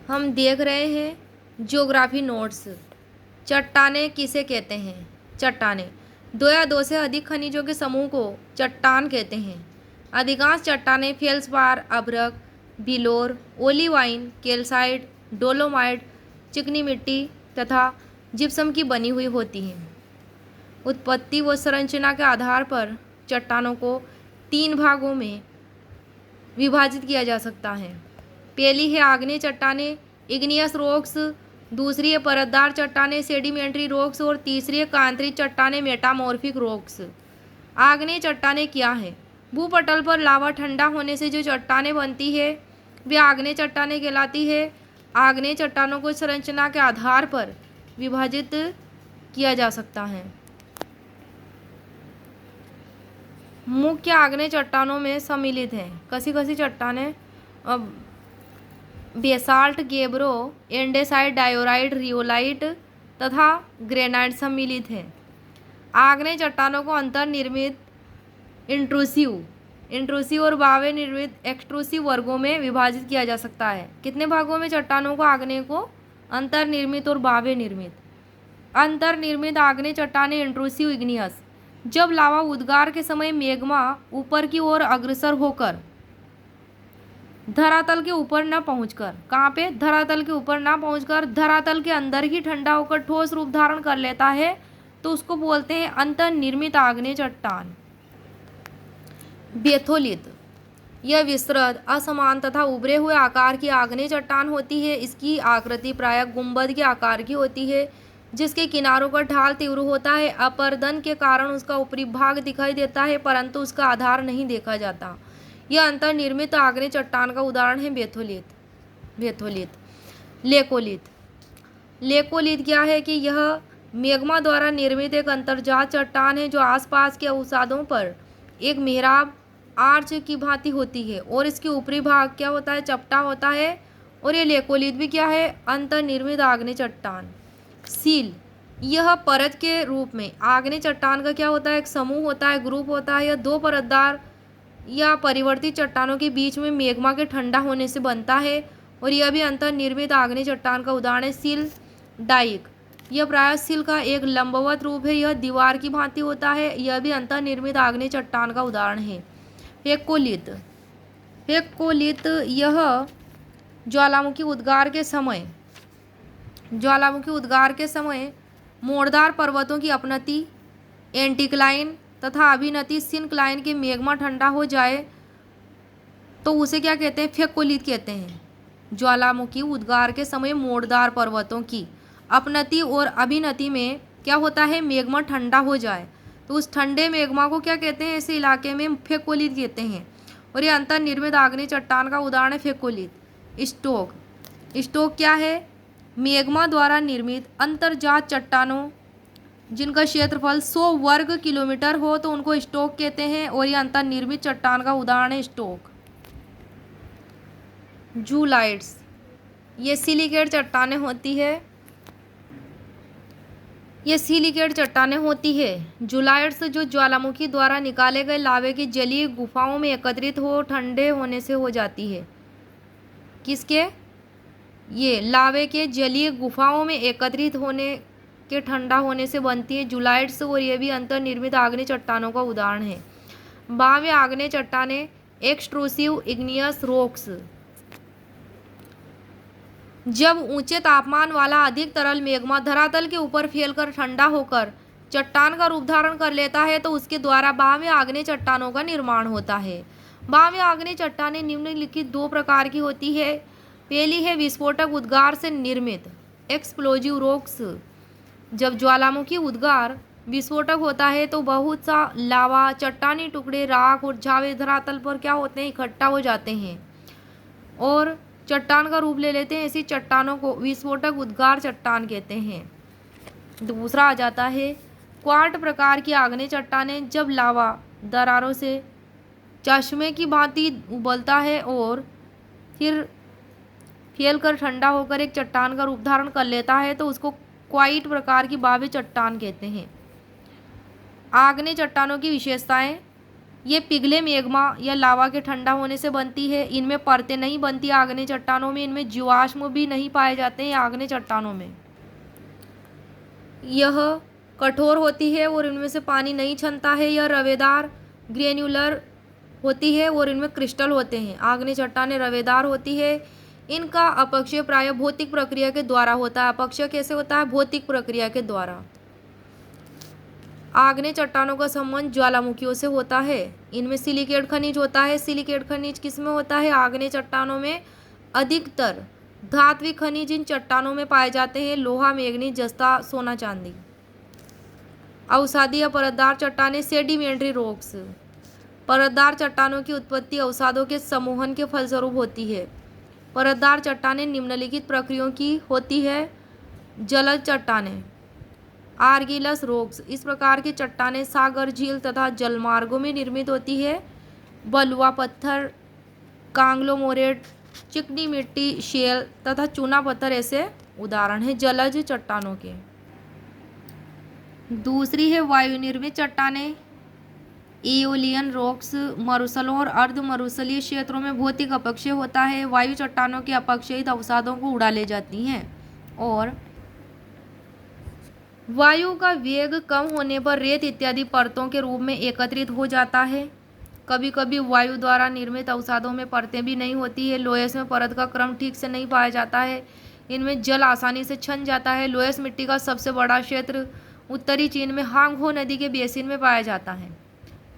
हम देख रहे हैं ज्योग्राफी नोट्स। चट्टानें किसे कहते हैं? चट्टानें दो या दो से अधिक खनिजों के समूह को चट्टान कहते हैं। अधिकांश चट्टानें फेल्सपार, अभ्रक, बिलोर, ओलिवाइन, कैल्साइट, डोलोमाइट, चिकनी मिट्टी तथा जिप्सम की बनी हुई होती हैं। उत्पत्ति व संरचना के आधार पर चट्टानों को 3 भागों में विभाजित किया जा सकता है। पहली है आग्नेय चट्टानें, इग्नियस रॉक्स। दूसरी है परतदार चट्टानें, सेडिमेंट्री रॉक्स। और तीसरी है कांतरित चट्टानें, मेटामॉर्फिक रॉक्स। आग्नेय चट्टानें क्या है? भूपटल पर लावा ठंडा होने से जो चट्टानें बनती है वे आग्नेय चट्टानें कहलाती है। आग्नेय चट्टानों को संरचना के आधार पर विभाजित किया जा सकता है। मुख्य आग्नेय चट्टानों में सम्मिलित है कसी कसी चट्टानें बेसाल्ट, गेब्रो, एंडेसाइट, डायोराइट, रियोलाइट तथा ग्रेनाइट सम्मिलित है। आग्नेय चट्टानों को अंतर्निर्मित इंट्रूसिव और बाह्य निर्मित एक्सट्रूसिव वर्गों में विभाजित किया जा सकता है। कितने भागों में चट्टानों को आग्नेय को? अंतर्निर्मित और बाह्य निर्मित। अंतर्निर्मित आग्नेय चट्टानें इंट्रूसिव इग्नियस। जब लावा उद्गार के समय मैग्मा ऊपर की ओर अग्रसर होकर धरातल के ऊपर न पहुंचकर, कहाँ पे? धरातल के ऊपर ना पहुंचकर धरातल के अंदर ही ठंडा होकर ठोस रूप धारण कर लेता है तो उसको बोलते हैं अंतर्निर्मित आग्नेय चट्टान। बेथोलित, यह विस्तृत, असमान तथा उभरे हुए आकार की आग्नेय चट्टान होती है। इसकी आकृति प्रायः गुंबद के आकार की होती है जिसके किनारों का ढाल तीव्र होता है। अपर्दन के कारण उसका ऊपरी भाग दिखाई देता है परंतु उसका आधार नहीं देखा जाता। यह अंतर्निर्मित आग्नेय चट्टान का उदाहरण है बेथोलित। लेकोलित, लेकोलित क्या है कि यह मैग्मा द्वारा निर्मित एक अंतर्जात चट्टान है जो आसपास के अवसादों पर एक मेहराब आर्च की भांति होती है और इसके ऊपरी भाग क्या होता है? चपटा होता है। और ये लेकोलित भी क्या है? अंतर्निर्मित आग्नेय चट्टान। सील, यह परत के रूप में आग्नेय चट्टान का क्या होता है? एक समूह होता है, ग्रुप होता है। यह 2 परतदार या परिवर्तित चट्टानों के बीच में मैग्मा के ठंडा होने से बनता है और यह भी अंतर्निर्मित आग्नेय चट्टान का उदाहरण है। सील डाइक, यह प्रायः सील का एक लंबवत रूप है। यह दीवार की भांति होता है। यह भी अंतर्निर्मित आग्नेय चट्टान का उदाहरण है। हेक्कोलित, यह ज्वालामुखी उद्गार के समय मोड़दार पर्वतों की अपनति, एंटीक्लाइन तथा अभिनति सिनक्लाइन के मैग्मा ठंडा हो जाए तो उसे क्या कहते हैं? फेक्कोलित कहते हैं। ज्वालामुखी उद्गार के समय मोड़दार पर्वतों की अपनति और अभिनति में क्या होता है? मैग्मा ठंडा हो जाए तो उस ठंडे मैग्मा को क्या कहते हैं? ऐसे इलाके में फेक्कोलित कहते हैं। और ये अंतर्निर्मित आग्नेय चट्टान का उदाहरण है फेक्कोलित। स्टोक क्या है? मैग्मा द्वारा निर्मित अंतर्जात चट्टानों जिनका क्षेत्रफल 100 वर्ग किलोमीटर हो तो उनको स्टोक कहते हैं और ये अंतर्निर्मित चट्टान का उदाहरण है स्टोक। जूलाइट्स, ये सिलिकेट चट्टानें होती है। जूलाइट्स जो ज्वालामुखी द्वारा निकाले गए लावे की जलीय गुफाओं में एकत्रित हो ठंडे होने से हो जाती है। किसके? ये लावे के जलीय गुफाओं में एकत्रित होने के ठंडा होने से बनती है जूलाइट्स और ये भी अंतर्निर्मित आग्नेय चट्टानों का उदाहरण है। बाह्य आग्नेय चट्टानें एक्सट्रूसिव इग्नियस रॉक्स। जब ऊंचे तापमान वाला अधिक तरल मैग्मा धरातल के ऊपर फैलकर ठंडा होकर चट्टान का रूप धारण कर लेता है तो उसके द्वारा बाह्य आग्नेय चट्टानों का निर्माण होता है। बाह्य आग्नेय चट्टानें निम्नलिखित 2 प्रकार की होती है। पहली है विस्फोटक उद्गार से निर्मित एक्सप्लोजिव रॉक्स। जब ज्वालामुखी उद्गार विस्फोटक होता है तो बहुत सा लावा, चट्टानी टुकड़े, राख और झावे धरातल पर क्या होते हैं? इकट्ठा हो जाते हैं और चट्टान का रूप ले लेते हैं। ऐसी चट्टानों को विस्फोटक उद्गार चट्टान कहते हैं। दूसरा आ जाता है क्वार्ट प्रकार की आग्नेय चट्टानें। जब लावा दरारों से चश्मे की भांति उबलता है और फिर फैलकर ठंडा होकर एक चट्टान का रूप धारण कर लेता है तो उसको क्वाइट प्रकार की बाह्य चट्टान कहते हैं। आग्नेय चट्टानों की विशेषताएं। ये पिघले मैग्मा या लावा के ठंडा होने से बनती है। इनमें परतें नहीं बनती आग्नेय चट्टानों में। इनमें जीवाश्म भी नहीं पाए जाते हैं आग्नेय चट्टानों में। यह कठोर होती है और इनमें से पानी नहीं छनता है। यह रवेदार ग्रेन्युलर होती है और इनमें क्रिस्टल होते हैं। आग्नेय चट्टानें रवेदार होती है। इनका अपक्षय प्राय भौतिक प्रक्रिया के द्वारा होता है। अपक्षय कैसे होता है? भौतिक प्रक्रिया के द्वारा। आग्नेय चट्टानों का संबंध ज्वालामुखियों से होता है। इनमें सिलिकेट खनिज होता है। सिलिकेट खनिज किसमें होता है? आग्नेय चट्टानों में। अधिकतर धात्विक खनिज इन चट्टानों में पाए जाते हैं। लोहा, मैग्नीज, जस्ता, सोना, चांदी। अवसादी या परतदार चट्टानें सेडिमेंट्री रॉक्स। परतदार चट्टानों की उत्पत्ति अवसादों के समूहन के फलस्वरूप होती है। परतदार चट्टानें निम्नलिखित प्रक्रियाओं की होती है। जलज चट्टानें, आर्गिलस रॉक्स। इस प्रकार की चट्टानें सागर, झील तथा जलमार्गों में निर्मित होती है। बलुआ पत्थर, कांग्लोमोरेट, चिकनी मिट्टी, शेल तथा चूना पत्थर ऐसे उदाहरण हैं जलज चट्टानों के। दूसरी है वायु निर्मित चट्टानें, एओलियन रॉक्स। मरुस्थलों और अर्ध मरुस्थलीय क्षेत्रों में भौतिक अपक्षय होता है। वायु चट्टानों के अपक्षयित अवसादों को उड़ा ले जाती हैं और वायु का वेग कम होने पर रेत इत्यादि परतों के रूप में एकत्रित हो जाता है। कभी कभी वायु द्वारा निर्मित अवसादों में परतें भी नहीं होती है। लोयस में परत का क्रम ठीक से नहीं पाया जाता है। इनमें जल आसानी से छन जाता है। लोयस मिट्टी का सबसे बड़ा क्षेत्र उत्तरी चीन में हांगहो नदी के बेसिन में पाया जाता है।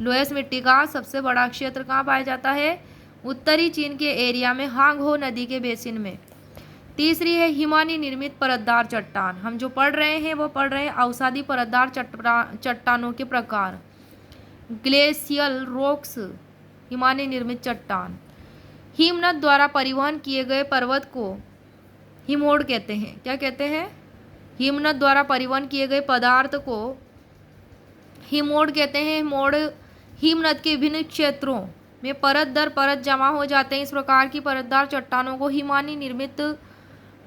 लोयस मिट्टी का सबसे बड़ा क्षेत्र कहाँ पाया जाता है? उत्तरी चीन के एरिया में हांगहो नदी के बेसिन में। तीसरी है हिमानी निर्मित परतदार चट्टान। हम जो पढ़ रहे हैं वो पढ़ रहे हैं अवसादी परतदार चट्टानों के प्रकार। ग्लेशियल रॉक्स, हिमानी निर्मित चट्टान। हिमनद द्वारा परिवहन किए गए पर्वत को हिमोड कहते हैं। क्या कहते हैं? हिमनद द्वारा परिवहन किए गए पदार्थ को हिमोड कहते हैं। हिमोड हिमनद के विभिन्न क्षेत्रों में परत दर परत जमा हो जाते हैं। इस प्रकार की परतदार चट्टानों को हिमानी निर्मित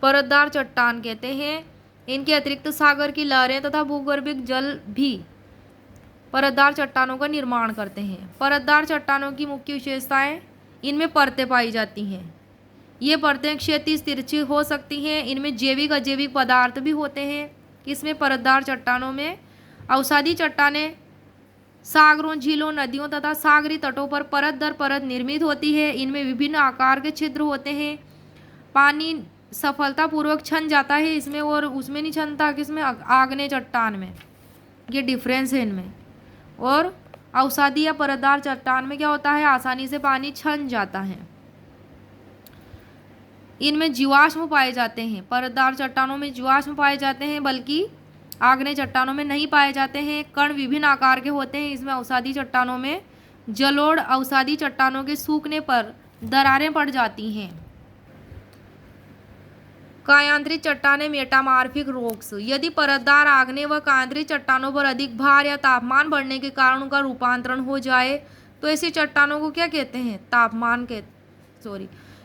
परतदार चट्टान कहते हैं। इनके अतिरिक्त सागर की लहरें तथा भूगर्भिक जल भी परतदार चट्टानों का निर्माण करते हैं। परतदार चट्टानों की मुख्य विशेषताएं, इनमें परतें पाई जाती हैं। ये परतें क्षैतिज तिरछी हो सकती हैं। इनमें जैविक अजैविक पदार्थ भी होते हैं। इसमें परतदार चट्टानों में अवसादी चट्टानें सागरों, झीलों, नदियों तथा सागरी तटों पर परत दर परत निर्मित होती है। इनमें विभिन्न आकार के छिद्र होते हैं। पानी सफलतापूर्वक छन जाता है इसमें और उसमें नहीं छनता, किसमें? आग्नेय चट्टान में। ये डिफरेंस है इनमें। और अवसादी या परतदार चट्टान में क्या होता है? आसानी से पानी छन जाता है। इनमें जीवाश्म पाए जाते हैं। परतदार चट्टानों में जीवाश्म पाए जाते हैं, बल्कि आग्नेय चट्टानों में नहीं पाए जाते हैं। कण विभिन्न आकार के होते हैं। इसमें अवसादी चट्टानों में जलोढ़ अवसादी चट्टानों के सूखने पर दरारें पड़ जाती हैं। कायांतरित चट्टानें, मेटामार्फिक रॉक्स। यदि परतदार आग्नेय व कायांतरित चट्टानों पर अधिक भार या तापमान बढ़ने के कारण उनका रूपांतरण हो जाए तो ऐसी चट्टानों को क्या कहते हैं?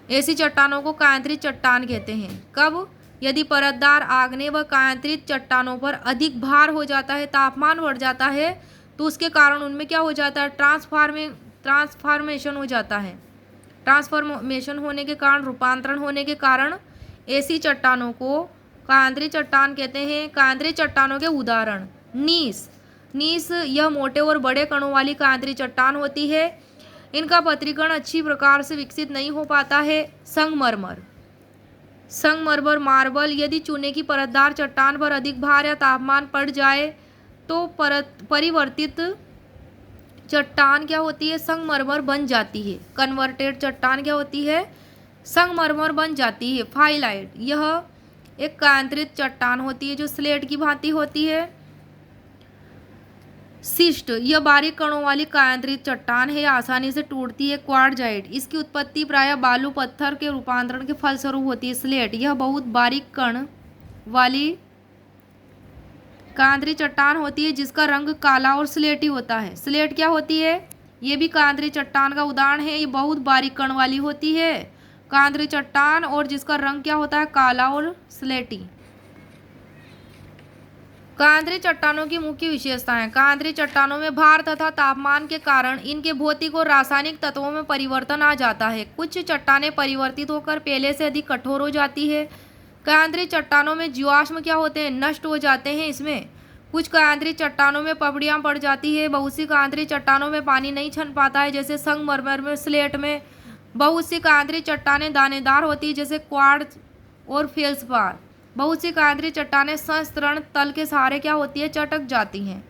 ऐसी चट्टानों को कायांतरित चट्टान कहते हैं। कब? यदि परतदार आग्नेय व कायांतरित चट्टानों पर अधिक भार हो जाता है, तापमान बढ़ जाता है, तो उसके कारण उनमें क्या हो जाता है? ट्रांसफॉर्मेशन हो जाता है। ट्रांसफॉर्मेशन होने के कारण, रूपांतरण होने के कारण ऐसी चट्टानों को कायांतरित चट्टान कहते हैं। कायांतरित चट्टानों के उदाहरण, नीस यह मोटे और बड़े कणों वाली कायांतरित चट्टान होती है। इनका पत्रीकरण अच्छी प्रकार से विकसित नहीं हो पाता है। संगमरमर मार्बल। यदि चूने की परतदार चट्टान पर अधिक भार या तापमान पड़ जाए तो परिवर्तित चट्टान क्या होती है? संगमरमर बन जाती है। कन्वर्टेड चट्टान क्या होती है? संगमरमर बन जाती है। फाइलाइट यह एक कायांतरित चट्टान होती है जो स्लेट की भांति होती है। सिस्ट यह बारीक कणों वाली कायांतरित चट्टान है, आसानी से टूटती है। क्वार्टजाइट इसकी उत्पत्ति प्रायः बालू पत्थर के रूपांतरण के फलस्वरूप होती है। स्लेट यह बहुत बारीक कण वाली कायांतरित चट्टान होती है जिसका रंग काला और स्लेटी होता है। स्लेट क्या होती है? ये भी कायांतरित चट्टान का उदाहरण है। ये बहुत बारीक कण वाली होती है कायांतरित चट्टान और जिसका रंग क्या होता है? काला और स्लेटी। कांदरी चट्टानों की मुख्य विशेषताएं। कांदरी चट्टानों में भार तथा तापमान के कारण इनके भौतिक और रासायनिक तत्वों में परिवर्तन आ जाता है। कुछ चट्टानें परिवर्तित होकर पहले से अधिक कठोर हो जाती है। कांदरी चट्टानों में जीवाश्म क्या होते हैं, नष्ट हो जाते हैं। इसमें कुछ कांदरी चट्टानों में पपड़ियाँ पड़ जाती है। बहुत सी कांदरी चट्टानों में पानी नहीं छन पाता है, जैसे संगमरमर में, स्लेट में। बहुत सी कांदरी चट्टानें दानेदार होती है, जैसे क्वार्ट्ज और फेल्सपार। बहुत सी कांदरी चट्टानें संस्तरण तल के सहारे क्या होती है, चटक जाती हैं।